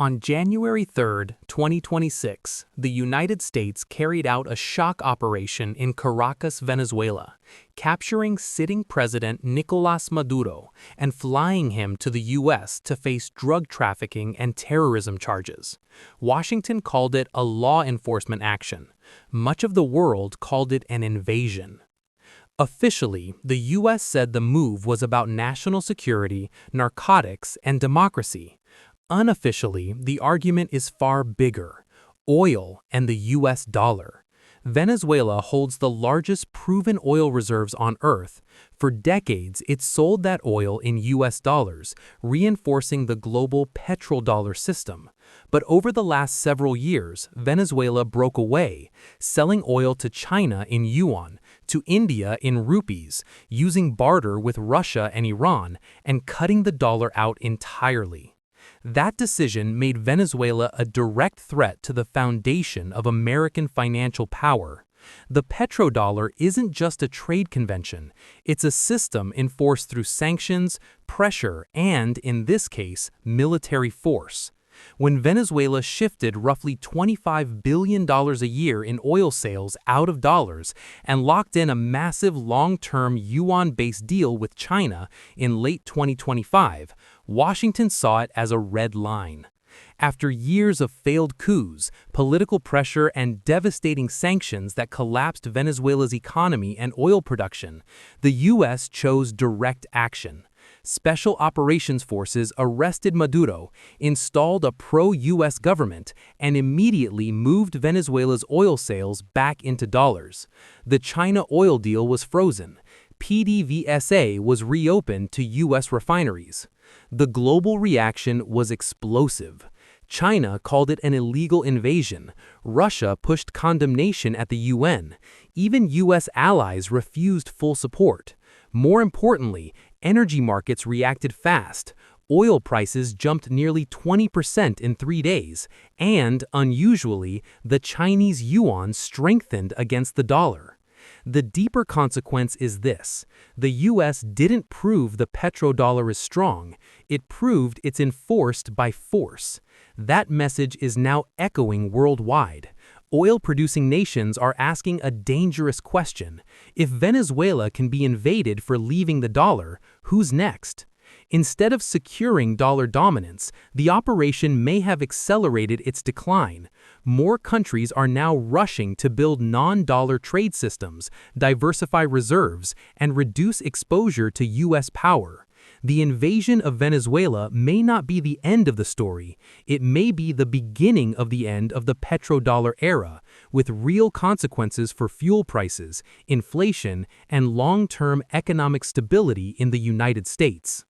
On January 3, 2026, the United States carried out a shock operation in Caracas, Venezuela, capturing sitting President Nicolás Maduro and flying him to the U.S. to face drug trafficking and terrorism charges. Washington called it a law enforcement action. Much of the world called it an invasion. Officially, the U.S. said the move was about national security, narcotics, and democracy. Unofficially, the argument is far bigger: oil and the U.S. dollar. Venezuela holds the largest proven oil reserves on Earth. For decades, it sold that oil in U.S. dollars, reinforcing the global petrodollar system. But over the last several years, Venezuela broke away, selling oil to China in yuan, to India in rupees, using barter with Russia and Iran, and cutting the dollar out entirely. That decision made Venezuela a direct threat to the foundation of American financial power. The petrodollar isn't just a trade convention, it's a system enforced through sanctions, pressure, and, in this case, military force. When Venezuela shifted roughly $25 billion a year in oil sales out of dollars and locked in a massive long-term yuan-based deal with China in late 2025, Washington saw it as a red line. After years of failed coups, political pressure, and devastating sanctions that collapsed Venezuela's economy and oil production, the U.S. chose direct action. Special operations forces arrested Maduro, installed a pro-U.S. government, and immediately moved Venezuela's oil sales back into dollars. The China oil deal was frozen. PDVSA was reopened to U.S. refineries. The global reaction was explosive. China called it an illegal invasion. Russia pushed condemnation at the UN. Even U.S. allies refused full support. More importantly, energy markets reacted fast. Oil prices jumped nearly 20% in 3 days, and, unusually, the Chinese yuan strengthened against the dollar. The deeper consequence is this: the U.S. didn't prove the petrodollar is strong, it proved it's enforced by force. That message is now echoing worldwide. Oil-producing nations are asking a dangerous question: if Venezuela can be invaded for leaving the dollar, who's next? Instead of securing dollar dominance, the operation may have accelerated its decline. More countries are now rushing to build non-dollar trade systems, diversify reserves, and reduce exposure to U.S. power. The invasion of Venezuela may not be the end of the story. It may be the beginning of the end of the petrodollar era, with real consequences for fuel prices, inflation, and long-term economic stability in the United States.